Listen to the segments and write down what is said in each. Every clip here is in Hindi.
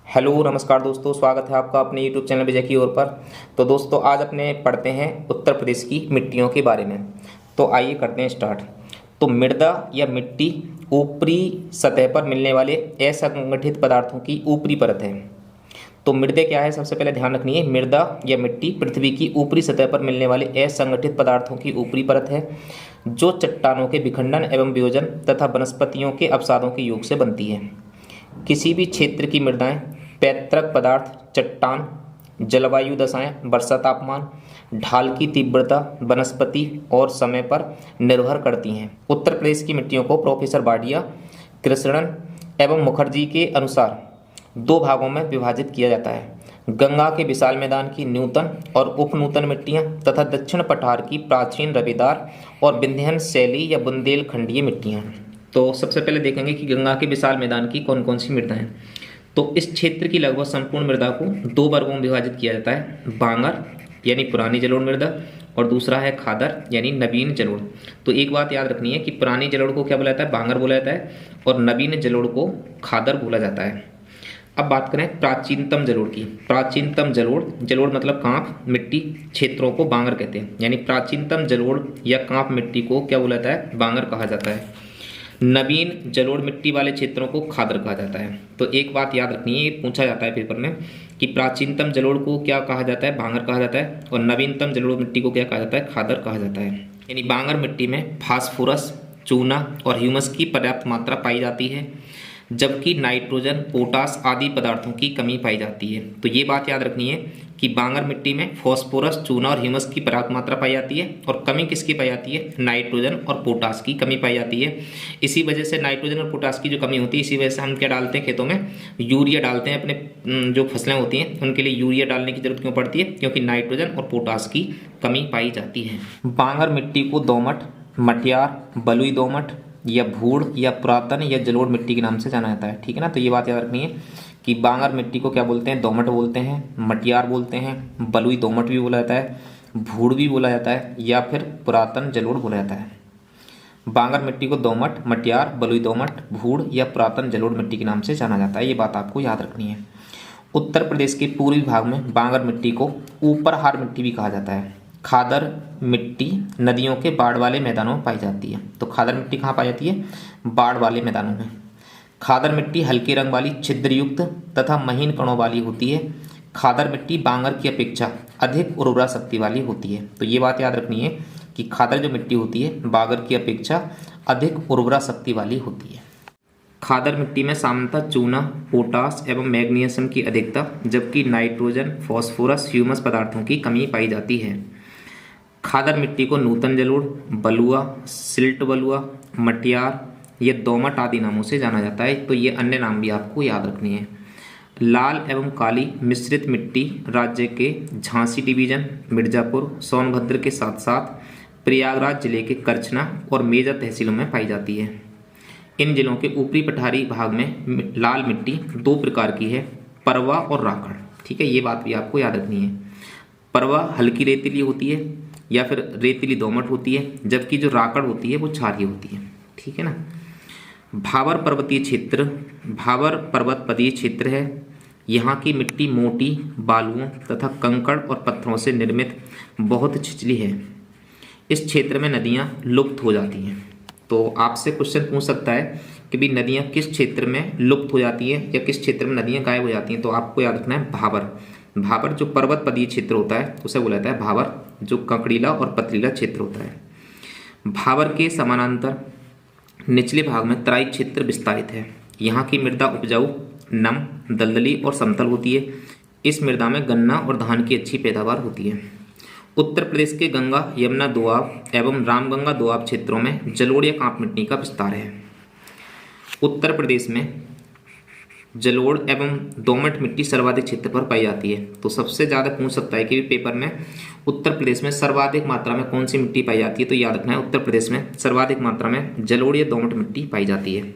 हेलो नमस्कार दोस्तों, स्वागत है आपका अपने यूट्यूब चैनल विजय की ओर पर। तो दोस्तों आज अपने पढ़ते हैं उत्तर प्रदेश की मिट्टियों के बारे में। तो आइए करते हैं स्टार्ट। तो मृदा या मिट्टी ऊपरी सतह पर मिलने वाले असंगठित पदार्थों की ऊपरी परत है। तो मृदे क्या है, सबसे पहले ध्यान रखनी है। मृदा या मिट्टी पृथ्वी की ऊपरी सतह पर मिलने वाले असंगठित पदार्थों की ऊपरी परत है, जो चट्टानों के विखंडन एवं वियोजन तथा वनस्पतियों के अवसादों के योग से बनती है। किसी भी क्षेत्र की मृदाएं पैतृक पदार्थ, चट्टान, जलवायु दशाएं, वर्षा तापमान, ढाल की तीव्रता, वनस्पति और समय पर निर्भर करती हैं। उत्तर प्रदेश की मिट्टियों को प्रोफेसर बाडिया, कृष्णन एवं मुखर्जी के अनुसार दो भागों में विभाजित किया जाता है। गंगा के विशाल मैदान की न्यूतन और उपनूतन मिट्टियां तथा दक्षिण पठार की प्राचीन रवेदार और विंध्यन शैली या बुंदेलखंडीय मिट्टियां। तो सबसे पहले देखेंगे कि गंगा के विशाल मैदान की कौन कौन सी मृदाएं हैं। तो इस क्षेत्र की लगभग संपूर्ण मृदा को दो वर्गों में विभाजित किया जाता है। बांगर यानी पुरानी जलोढ़ मृदा और दूसरा है खादर यानी नवीन जलोढ़। तो एक बात याद रखनी है कि पुरानी जलोढ़ को क्या बोला जाता है, बांगर बोला जाता है, और नवीन जलोढ़ को खादर बोला जाता है। अब बात करें प्राचीनतम जलोढ़ की। प्राचीनतम जलोढ़, जलोढ़ मतलब कांप मिट्टी क्षेत्रों को बांगर कहते हैं, यानी प्राचीनतम जलोढ़ या कांप मिट्टी को क्या बोला जाता है, बांगर कहा जाता है। नवीन जलोढ़ मिट्टी वाले क्षेत्रों को खादर कहा जाता है। तो एक बात याद रखनी है, ये पूछा जाता है पेपर में कि प्राचीनतम जलोढ़ को क्या कहा जाता है, बांगर कहा जाता है, और नवीनतम जलोढ़ मिट्टी को क्या कहा जाता है, खादर कहा जाता है। यानी बांगर मिट्टी में फास्फोरस, चूना और ह्यूमस की पर्याप्त मात्रा पाई जाती है, जबकि नाइट्रोजन, पोटास आदि पदार्थों की कमी पाई जाती है। तो ये बात याद रखनी है कि बांगर मिट्टी में फास्फोरस, चूना और ह्यूमस की पर्याप्त मात्रा पाई जाती है, और कमी किसकी पाई जाती है, नाइट्रोजन और पोटास की कमी पाई जाती है। इसी वजह से नाइट्रोजन और पोटास की जो कमी होती है, इसी वजह से हम क्या डालते हैं खेतों में, यूरिया डालते हैं। अपने जो फसलें होती हैं उनके लिए यूरिया डालने की जरूरत क्यों पड़ती है, क्योंकि नाइट्रोजन और पोटास की कमी पाई जाती है। बांगर मिट्टी को दोमट, मटियार, बलुई दोमट या भूड़ या पुरातन या जलोढ़ मिट्टी के नाम से जाना जाता है। ठीक है ना। तो ये बात याद रखनी है कि बांगर मिट्टी को क्या बोलते हैं, दोमट बोलते हैं, मटियार बोलते हैं, बलुई दोमट भी बोला जाता है, भूड़ भी बोला जाता है, या फिर पुरातन जलोढ़ बोला जाता है। बांगर मिट्टी को दोमट, मटियार, बलुई दोमट, भूड़ या पुरातन जलोढ़ मिट्टी के नाम से जाना जाता है। ये बात आपको याद रखनी है। उत्तर प्रदेश के पूर्वी भाग में बांगर मिट्टी को ऊपरहार मिट्टी भी कहा जाता है। खादर मिट्टी नदियों के बाढ़ वाले मैदानों में पाई जाती है। तो खादर मिट्टी कहाँ पाई जाती है, बाढ़ वाले मैदानों में। खादर मिट्टी हल्के रंग वाली, छिद्रयुक्त तथा महीन कणों वाली होती है। खादर मिट्टी बांगर की अपेक्षा अधिक उर्वरा शक्ति वाली होती है। तो ये बात याद रखनी है कि खादर जो मिट्टी होती है बांगर की अपेक्षा अधिक उर्वरा शक्ति वाली होती है। खादर मिट्टी में सामान्यतः चूना, पोटास एवं मैग्नीशियम की अधिकता, जबकि नाइट्रोजन, फास्फोरस, ह्यूमस पदार्थों की कमी पाई जाती है। खादर मिट्टी को नूतन जलोढ़, बलुआ, सिल्ट बलुआ, मटियार या दोमट आदि नामों से जाना जाता है। तो ये अन्य नाम भी आपको याद रखने हैं। लाल एवं काली मिश्रित मिट्टी राज्य के झांसी डिवीजन, मिर्जापुर, सोनभद्र के साथ साथ प्रयागराज जिले के करछना और मेजा तहसीलों में पाई जाती है। इन जिलों के ऊपरी पठारी भाग में लाल मिट्टी दो प्रकार की है, परवा और राकड़। ठीक है, ये बात भी आपको याद रखनी है। परवा हल्की रेतीली होती है या फिर रेतीली दोमट होती है, जबकि जो राकड़ होती है वो क्षारीय होती है। ठीक है ना। भावर पर्वतीय क्षेत्र, भावर पर्वतपदीय क्षेत्र है। यहाँ की मिट्टी मोटी बालुओं तथा कंकड़ और पत्थरों से निर्मित बहुत छिछली है। इस क्षेत्र में नदियाँ लुप्त हो जाती हैं। तो आपसे क्वेश्चन पूछ सकता है कि भी नदियाँ किस क्षेत्र में लुप्त हो जाती हैं या किस क्षेत्र में नदियाँ गायब हो जाती हैं। तो आपको याद रखना है भावर। भावर जो पर्वत पदीय क्षेत्र होता है उसे बोला जाता है भावर, जो ककड़ीला और पथरीला क्षेत्र होता है। भावर के समानांतर निचले भाग में तराई क्षेत्र विस्तारित है। यहाँ की मृदा उपजाऊ, नम, दलदली और समतल होती है। इस मृदा में गन्ना और धान की अच्छी पैदावार होती है। उत्तर प्रदेश के गंगा, यमुना दोआब एवं रामगंगा दोआब क्षेत्रों में जलोढ़ या कांप मिट्टी का विस्तार है। उत्तर प्रदेश में जलोढ़ एवं दोमट मिट्टी सर्वाधिक क्षेत्र पर पाई जाती है। तो सबसे ज़्यादा पूछ सकता है कि पेपर में उत्तर प्रदेश में सर्वाधिक मात्रा में कौन सी मिट्टी पाई जाती है। तो याद रखना है उत्तर प्रदेश में सर्वाधिक मात्रा में जलोढ़ या दोमट मिट्टी पाई जाती है।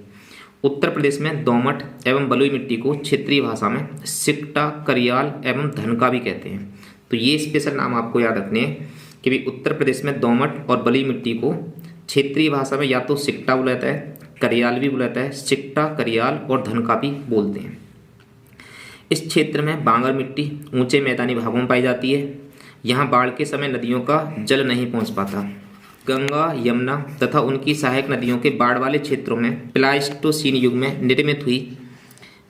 उत्तर प्रदेश में दोमट एवं बलुई मिट्टी को क्षेत्रीय भाषा में सिक्टा, करियाल एवं धनका भी कहते हैं। तो ये स्पेशल नाम आपको याद रखने हैं कि भी उत्तर प्रदेश में दोमट और बलुई मिट्टी को क्षेत्रीय भाषा में या तो सिक्टा बोला जाता है, करियाल भी बोला जाता है, सिक्टा, करियाल और धनका भी बोलते हैं। इस क्षेत्र में बांगर मिट्टी ऊंचे मैदानी भागों में पाई जाती है। यहाँ बाढ़ के समय नदियों का जल नहीं पहुँच पाता। गंगा, यमुना तथा उनकी सहायक नदियों के बाढ़ वाले क्षेत्रों में प्लाइस्टोसीन युग में निर्मित हुई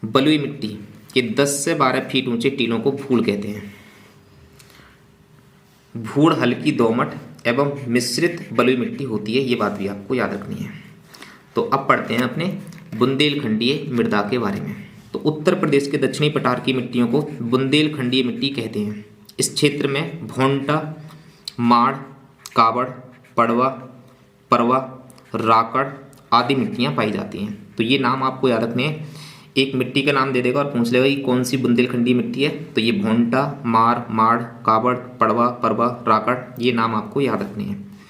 बलुई मिट्टी के 10 से 12 फीट ऊंचे टीलों को भूड़ कहते हैं। भूड़ हल्की दोमट एवं मिश्रित बलुई मिट्टी होती है, ये बात भी आपको याद रखनी है। तो अब पढ़ते हैं अपने बुंदेलखंडीय मृदा के बारे में। तो उत्तर प्रदेश के दक्षिणी पठार की मिट्टियों को बुंदेलखंडीय मिट्टी कहते हैं। इस क्षेत्र में भोंटा, माड़, कावड़, पड़वा, परवा, राकड़ आदि मिट्टियाँ पाई जाती हैं। तो ये नाम आपको याद रखने हैं। एक मिट्टी का नाम दे देगा और पूछ लेगा कि कौन सी बुंदेलखंडीय मिट्टी है, तो ये भोंटा, माड़, कावड़, पड़वा, परवा, राकड़, ये नाम आपको याद रखने हैं।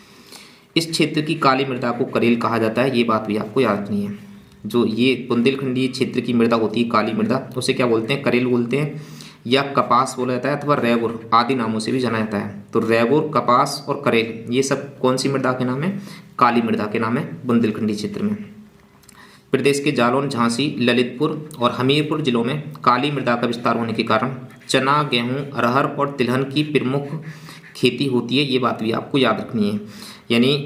इस क्षेत्र की काली मृदा को करेल कहा जाता है, ये बात भी आपको याद रखनी है। जो ये बुंदेलखंडीय क्षेत्र की मृदा होती है काली मृदा, उसे क्या बोलते हैं? करेल बोलते हैं, या कपास बोला जाता है अथवा रेगुर आदि नामों से भी जाना जाता है। तो रेगुर, कपास और करेल ये सब कौन सी मृदा के नाम है? काली मृदा के नाम है बुंदेलखंडी क्षेत्र में। प्रदेश के जालौन, झांसी, ललितपुर और हमीरपुर जिलों में काली मृदा का विस्तार होने के कारण चना, गेहूं, अरहर और तिलहन की प्रमुख खेती होती है, ये बात भी आपको याद रखनी है। यानी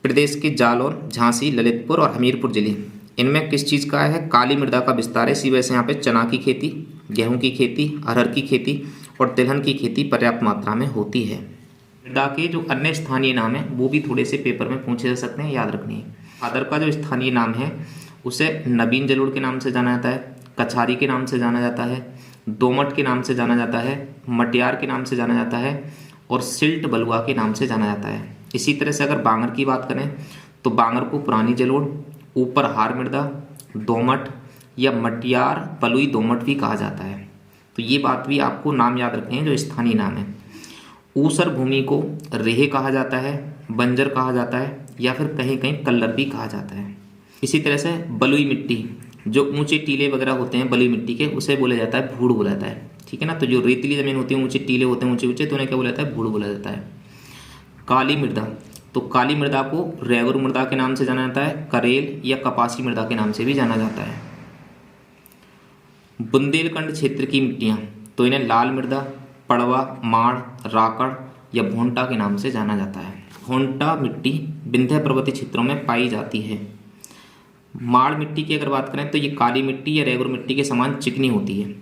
प्रदेश के जालौन, झांसी, ललितपुर और हमीरपुर जिले, इनमें किस चीज़ का है? काली मृदा का विस्तार है। इसी वजह से यहाँ पे चना की खेती, गेहूं की खेती, अरहर की खेती और तिलहन की खेती पर्याप्त मात्रा में होती है। मृदा के जो अन्य स्थानीय नाम है वो भी थोड़े से पेपर में पूछे जा सकते हैं, याद रखनी है। भादर का जो स्थानीय नाम है उसे नवीन जलोढ़ के नाम से जाना जाता है, कछारी के नाम से जाना जाता है, दोमट के नाम से जाना जाता है, मटियार के नाम से जाना जाता है और सिल्ट बलुआ के नाम से जाना जाता है। इसी तरह से अगर बांगर की बात करें तो बांगर को पुरानी जलोढ़, ऊपर हार मृदा, दोमट या मटियार बलुई दोमट भी कहा जाता है। तो ये बात भी आपको नाम याद रखने हैं जो स्थानीय नाम है। ऊसर भूमि को रेह कहा जाता है, बंजर कहा जाता है या फिर कहीं कहीं कल्लर भी कहा जाता है। इसी तरह से बलुई मिट्टी, जो ऊंचे टीले वगैरह होते हैं बलुई मिट्टी के, उसे बोला जाता है भूड़ बोला जाता है। ठीक है ना। तो जो रेतीली जमीन होती है, ऊंचे टीले होते हैं ऊंचे ऊंचे, तो उन्हें क्या बोला जाता है? भूड़ बोला जाता है। काली मृदा, तो काली मृदा को रेगुर मृदा के नाम से जाना जाता है, करेल या कपासी मृदा के नाम से भी जाना जाता है। बुंदेलखंड क्षेत्र की मिट्टियाँ, तो इन्हें लाल मृदा, पड़वा, माड़, राकड़ या भोंटा के नाम से जाना जाता है। भोंटा मिट्टी विंध्य पर्वतीय क्षेत्रों में पाई जाती है। माड़ मिट्टी की अगर बात करें तो ये काली मिट्टी या रेगुर मिट्टी के समान चिकनी होती है।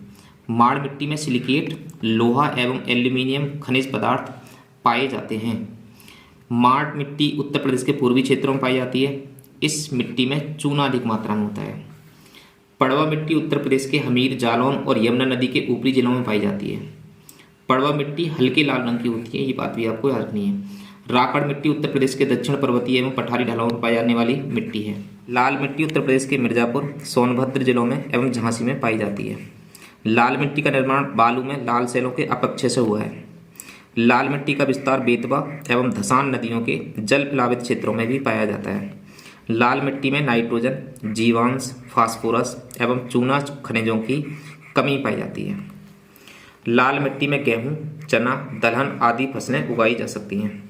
माड़ मिट्टी में सिलिकेट, लोहा एवं एल्यूमिनियम खनिज पदार्थ पाए जाते हैं। माड़ मिट्टी उत्तर प्रदेश के पूर्वी क्षेत्रों में पाई जाती है। इस मिट्टी में चूना अधिक मात्रा में होता है। पड़वा मिट्टी उत्तर प्रदेश के हमीर, जालौन और यमुना नदी के ऊपरी जिलों में पाई जाती है। पड़वा मिट्टी हल्के लाल रंग की होती है, ये बात भी आपको याद रखनी है। राकड़ मिट्टी उत्तर प्रदेश के दक्षिण पर्वतीय एवं पठारी ढलानों में पाई जाने वाली मिट्टी है। लाल मिट्टी उत्तर प्रदेश के मिर्जापुर, सोनभद्र जिलों में एवं झांसी में पाई जाती है। लाल मिट्टी का निर्माण बालू में लाल सेलों के अपक्षय से हुआ है। लाल मिट्टी का विस्तार बेतवा एवं धसान नदियों के जल प्लावित क्षेत्रों में भी पाया जाता है। लाल मिट्टी में नाइट्रोजन, जीवांश, फास्फोरस एवं चूना खनिजों की कमी पाई जाती है। लाल मिट्टी में गेहूं, चना, दलहन आदि फसलें उगाई जा सकती हैं।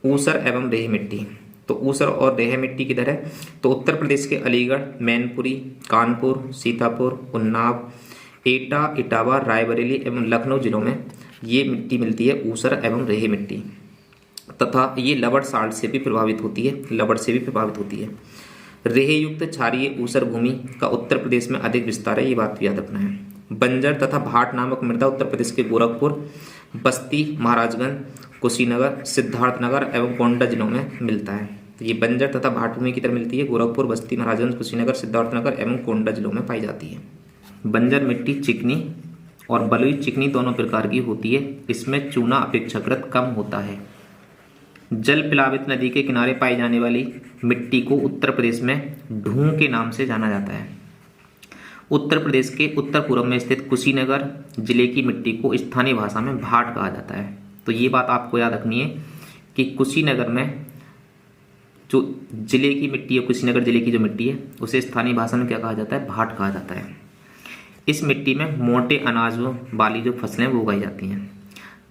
ऊसर एवं रेह मिट्टी, तो ऊसर और रेह मिट्टी किधर है? तो उत्तर प्रदेश के अलीगढ़, मैनपुरी, कानपुर, सीतापुर, उन्नाव, एटा, इटावा, रायबरेली एवं लखनऊ जिलों में ये मिट्टी मिलती है, ऊसर एवं रेह मिट्टी। तथा ये लवण साल्ट से भी प्रभावित होती है, लवण से भी प्रभावित होती है। रेह युक्त क्षारीय ऊसर भूमि का उत्तर प्रदेश में अधिक विस्तार है, ये बात भी याद रखना है। बंजर तथा भाट नामक मृदा उत्तर प्रदेश के गोरखपुर, बस्ती, महाराजगंज, कुशीनगर, सिद्धार्थनगर एवं गोंडा जिलों में मिलता है। तो ये बंजर तथा भाट भूमि की तरह मिलती है, गोरखपुर, बस्ती, महाराजगंज, कुशीनगर, सिद्धार्थनगर एवं गोंडा जिलों में पाई जाती है। बंजर मिट्टी चिकनी और बलुई चिकनी दोनों प्रकार की होती है। इसमें चूना अपेक्षाकृत कम होता है। जल प्लावित नदी के किनारे पाई जाने वाली मिट्टी को उत्तर प्रदेश में ढूंग के नाम से जाना जाता है। उत्तर प्रदेश के उत्तर पूर्व में स्थित कुशीनगर जिले की मिट्टी को स्थानीय भाषा में भाट कहा जाता है। तो ये बात आपको याद रखनी है कि कुशीनगर में जो जिले की मिट्टी है, कुशीनगर जिले की जो मिट्टी है, उसे स्थानीय भाषा में क्या कहा जाता है? भाट कहा जाता है। इस मिट्टी में मोटे अनाजों वाली जो फसलें वो उगाई जाती हैं।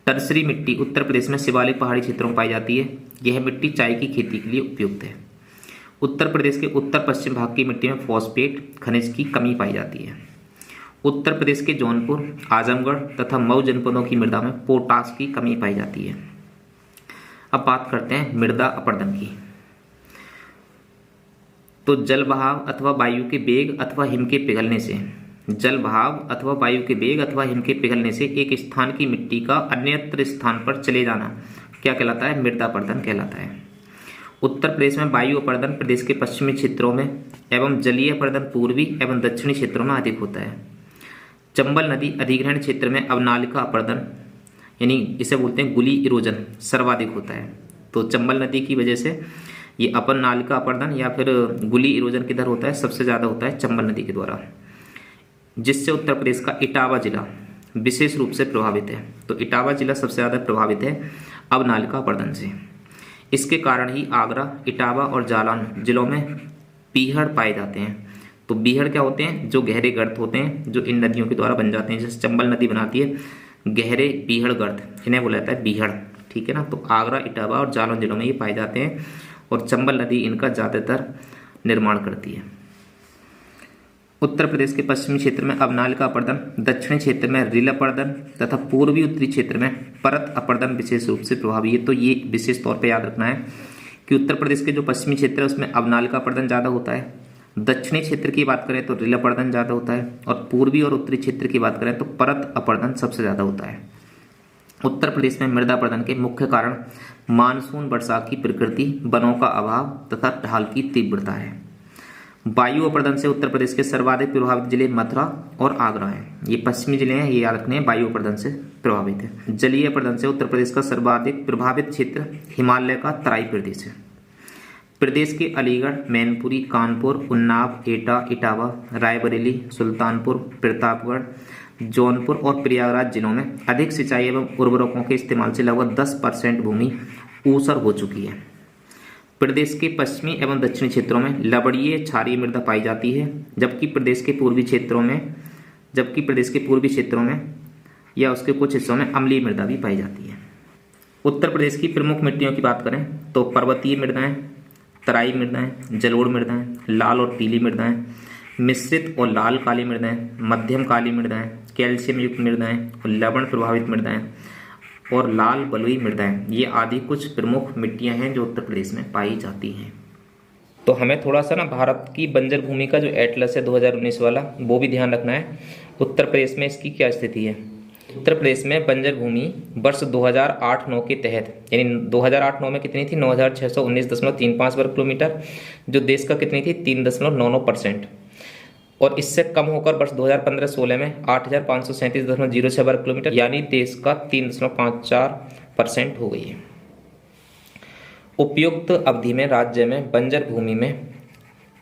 टर्सरी मिट्टी उत्तर प्रदेश में शिवालिक पहाड़ी क्षेत्रों में पाई जाती है। यह मिट्टी चाय की खेती के लिए उपयुक्त है। उत्तर प्रदेश के उत्तर पश्चिम भाग की मिट्टी में फॉस्फेट खनिज की कमी पाई जाती है। उत्तर प्रदेश के जौनपुर, आजमगढ़ तथा मऊ जनपदों की मृदा में पोटास की कमी पाई जाती है। अब बात करते हैं मृदा अपरदन की। तो जल बहाव अथवा वायु के वेग अथवा हिम के पिघलने से, जल बहाव अथवा वायु के वेग अथवा हिम के पिघलने से एक स्थान की मिट्टी का अन्यत्र स्थान पर चले जाना क्या कहलाता है? मृदा अपरदन कहलाता है। उत्तर प्रदेश में वायु अपरदन प्रदेश के पश्चिमी क्षेत्रों में एवं जलीय अपरदन पूर्वी एवं दक्षिणी क्षेत्रों में अधिक होता है। चंबल नदी अधिग्रहण क्षेत्र में अवनालिका अपरदन यानी इसे बोलते हैं गुली इरोजन सर्वाधिक होता है। तो चंबल नदी की वजह से ये अवनालिका अपरदन या फिर गुली इरोजन किधर होता है? सबसे ज़्यादा होता है चंबल नदी के द्वारा, जिससे उत्तर प्रदेश का इटावा जिला विशेष रूप से प्रभावित है। तो इटावा जिला सबसे ज़्यादा प्रभावित है अवनालिका अपरदन से। इसके कारण ही आगरा, इटावा और जालौन जिलों में बीहड़ पाए जाते हैं। तो बीहड़ क्या होते हैं? जो गहरे गर्त होते हैं जो इन नदियों के द्वारा बन जाते हैं। जैसे चंबल नदी बनाती है गहरे बीहड़ गर्त, इन्हें बोला जाता है बीहड़, ठीक है ना। तो आगरा, इटावा और जालौन जिलों में ये पाए जाते हैं और चंबल नदी इनका ज़्यादातर निर्माण करती है। उत्तर प्रदेश के पश्चिमी क्षेत्र में अवनालिका अपरदन, दक्षिणी क्षेत्र में रिल अपरदन तथा पूर्वी उत्तरी क्षेत्र में परत अपरदन विशेष रूप से प्रभावी है। तो ये विशेष तौर पे याद रखना है कि उत्तर प्रदेश के जो पश्चिमी क्षेत्र है उसमें अवनालिका अपरदन ज़्यादा होता है, दक्षिणी क्षेत्र की बात करें तो रिल अपरदन ज़्यादा होता है और पूर्वी और उत्तरी क्षेत्र की बात करें तो परत अपरदन सबसे ज़्यादा होता है। उत्तर प्रदेश में मृदा अपरदन के मुख्य कारण मानसून वर्षा की प्रकृति, वनों का अभाव तथा ढाल की तीव्रता है। वायु अपरदन से उत्तर प्रदेश के सर्वाधिक प्रभावित जिले मथुरा और आगरा हैं। ये पश्चिमी जिले हैं, ये याद रखने हैं, वायु अपरदन से प्रभावित है। जलीय अपरदन से उत्तर प्रदेश का सर्वाधिक प्रभावित क्षेत्र हिमालय का तराई प्रदेश है। प्रदेश के अलीगढ़, मैनपुरी, कानपुर, उन्नाव, एटा, इटावा, रायबरेली, सुल्तानपुर, प्रतापगढ़, जौनपुर और प्रयागराज जिलों में अधिक सिंचाई एवं उर्वरकों के इस्तेमाल से लगभग 10% भूमि ऊसर हो चुकी है। प्रदेश के पश्चिमी एवं दक्षिणी क्षेत्रों में लवणीय क्षारीय मृदा पाई जाती है, जबकि प्रदेश के पूर्वी क्षेत्रों में या उसके कुछ हिस्सों में अम्लीय मृदा भी पाई जाती है। उत्तर प्रदेश की प्रमुख मिट्टियों की बात करें तो पर्वतीय मृदाएं, तराई मृदाएं, जलोढ़ मृदाएं, लाल और पीली मृदाएं, मिश्रित और लाल काली मृदाएं, मध्यम काली मृदाएं, कैल्शियम युक्त मृदाएं और लवण प्रभावित मृदाएं और लाल बलुई मृदाएं, ये आदि कुछ प्रमुख मिट्टियां हैं जो उत्तर प्रदेश में पाई जाती हैं। तो हमें थोड़ा सा ना भारत की बंजर भूमि का जो एटलस है 2019 वाला वो भी ध्यान रखना है। उत्तर प्रदेश में इसकी क्या स्थिति है? उत्तर प्रदेश में बंजर भूमि वर्ष 2008-9 के तहत यानी 2008-9 में कितनी थी? 9619.35 वर्ग किलोमीटर, जो देश का कितनी थी? 3.99%। और इससे कम होकर वर्ष 2015-16 में 8537.06 वर्ग किलोमीटर यानी देश का 3.54% हो गई है। उपयुक्त अवधि में राज्य में बंजर भूमि में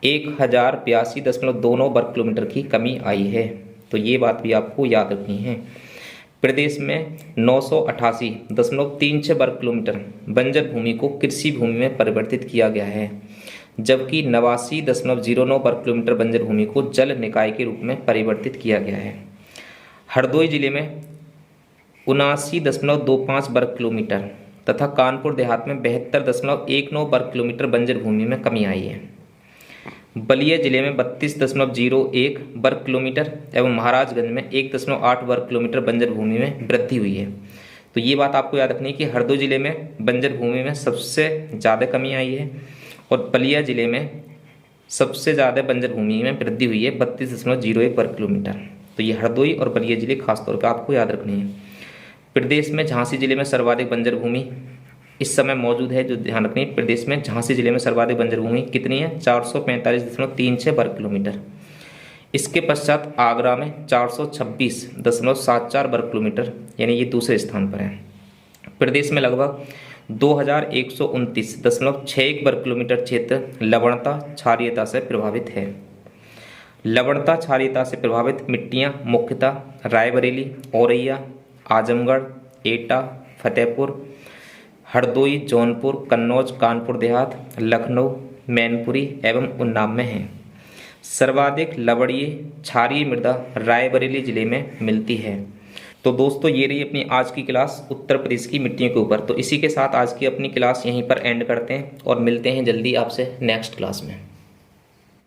1082.29 वर्ग किलोमीटर की कमी आई है। तो ये बात भी आपको याद रखनी है। प्रदेश में 988.36 वर्ग किलोमीटर बंजर भूमि को कृषि भूमि में परिवर्तित किया गया है, जबकि 89.09 वर्ग किलोमीटर बंजर भूमि को जल निकाय के रूप में परिवर्तित किया गया है। हरदोई जिले में 79.25 वर्ग किलोमीटर तथा कानपुर देहात में 72.19 वर्ग किलोमीटर बंजर भूमि में कमी आई है। बलिया जिले में 32.01 वर्ग किलोमीटर एवं महाराजगंज में 1.8 वर्ग किलोमीटर बंजर भूमि में वृद्धि हुई है। तो ये बात आपको याद रखनी है कि हरदोई जिले में बंजर भूमि में सबसे ज़्यादा कमी आई है और बलिया जिले में सबसे ज़्यादा बंजर भूमि में वृद्धि हुई है 32.01 वर्ग किलोमीटर। तो ये हरदोई और बलिया जिले खासतौर पर आपको याद रखनी है। प्रदेश में झांसी जिले में सर्वाधिक बंजर भूमि इस समय मौजूद है, जो ध्यान रखनी है। प्रदेश में झांसी जिले में सर्वाधिक बंजर भूमि कितनी है? 445.36 वर्ग किलोमीटर। इसके पश्चात आगरा में 426.74 वर्ग किलोमीटर यानी ये दूसरे स्थान पर है। प्रदेश में लगभग 2129.61 वर्ग किलोमीटर क्षेत्र लवणता क्षारीयता से प्रभावित है। लवणता क्षारीयता से प्रभावित मिट्टियां मुख्यतः रायबरेली, औरैया, आजमगढ़, एटा, फतेहपुर, हरदोई, जौनपुर, कन्नौज, कानपुर देहात, लखनऊ, मैनपुरी एवं उन्नाव में हैं। सर्वाधिक लवणीय क्षारीय मृदा रायबरेली जिले में मिलती है। तो दोस्तों ये रही अपनी आज की क्लास उत्तर प्रदेश की मिट्टियों के ऊपर। तो इसी के साथ आज की अपनी क्लास यहीं पर एंड करते हैं और मिलते हैं जल्दी आपसे नेक्स्ट क्लास में।